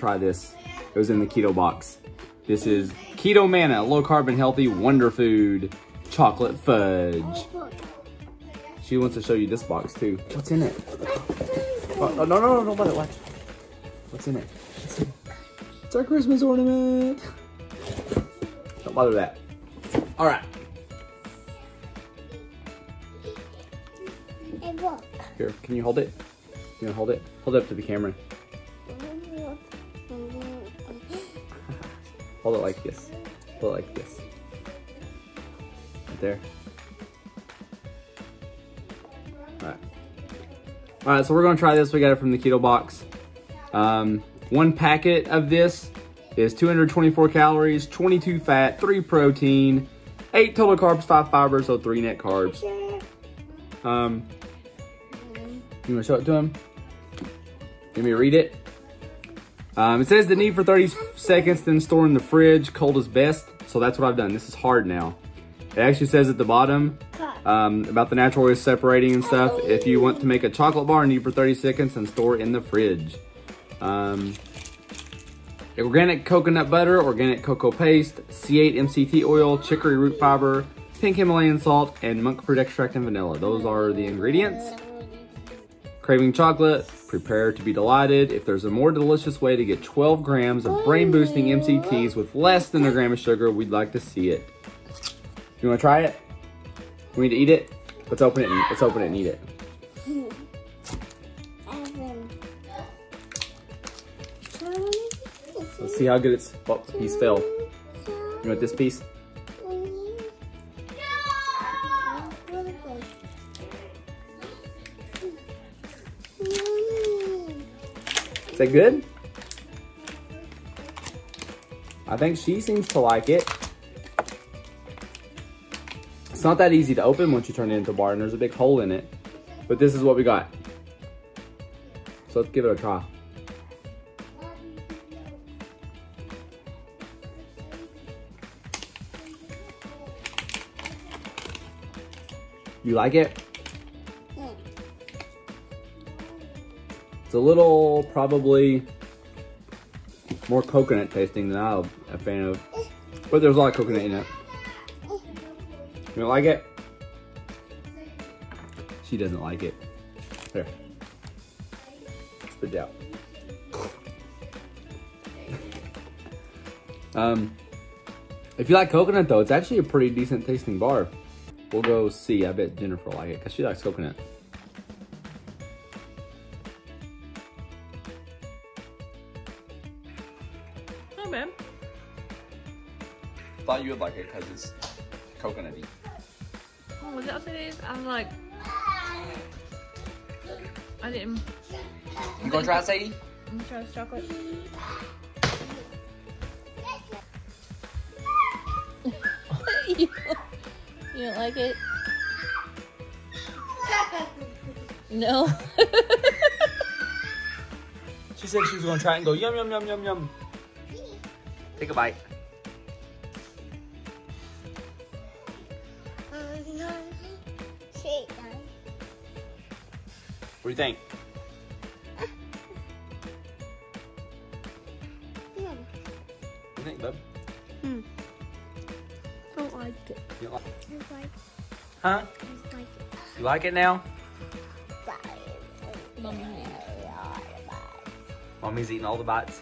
try this. It was in the keto box. This is Ketomanna, low carb and healthy wonder food, chocolate fudge. She wants to show you this box too. What's in it? Oh, no, don't bother, watch. What's in it? It's our Christmas ornament. Don't bother that. All right. Here, can you hold it? You wanna hold it? Hold it up to the camera. Hold it like this. Hold it like this. Right there. Alright. Alright, so we're gonna try this. We got it from the keto box. One packet of this is 224 calories, 22 fat, 3 protein, 8 total carbs, 5 fibers, so 3 net carbs. You wanna show it to him? Let me read it. It says the need for 30 seconds, then store in the fridge. Cold is best. So that's what I've done. This is hard now. It actually says at the bottom about the natural way of separating and stuff. If you want to make a chocolate bar, need for 30 seconds and store in the fridge. Organic coconut butter, organic cocoa paste, C8 MCT oil, chicory root fiber, pink Himalayan salt, and monk fruit extract and vanilla. Those are the ingredients. Craving chocolate, prepare to be delighted. If there's a more delicious way to get 12 grams of brain-boosting MCTs with less than a gram of sugar, we'd like to see it. You wanna try it? We need to eat it? Let's open it and eat it. Let's see how good it's, oh, the piece fell. You want this piece? Is that good? I think she seems to like it. It's not that easy to open once you turn it into a bar, and there's a big hole in it. But this is what we got. So let's give it a try. You like it? It's a little, probably more coconut tasting than I'm a fan of, but there's a lot of coconut in it. You don't like it? She doesn't like it. Here, spit it out. If you like coconut though, it's actually a pretty decent tasting bar. We'll go see. I bet Jennifer will like it because she likes coconut. Oh, man. Thought you would like it because it's coconutty. Oh, was that what it is? I'm like, I didn't. You gonna try it, Sadie? I'm gonna try this chocolate. You don't like it? No. She said she was gonna try it and go yum yum yum yum yum. Take a bite. What do you think? What do you think, bub? Don't like it. You don't like Just like it. Huh? Just like it. You like it now? Mommy. Mommy's eating all the bites.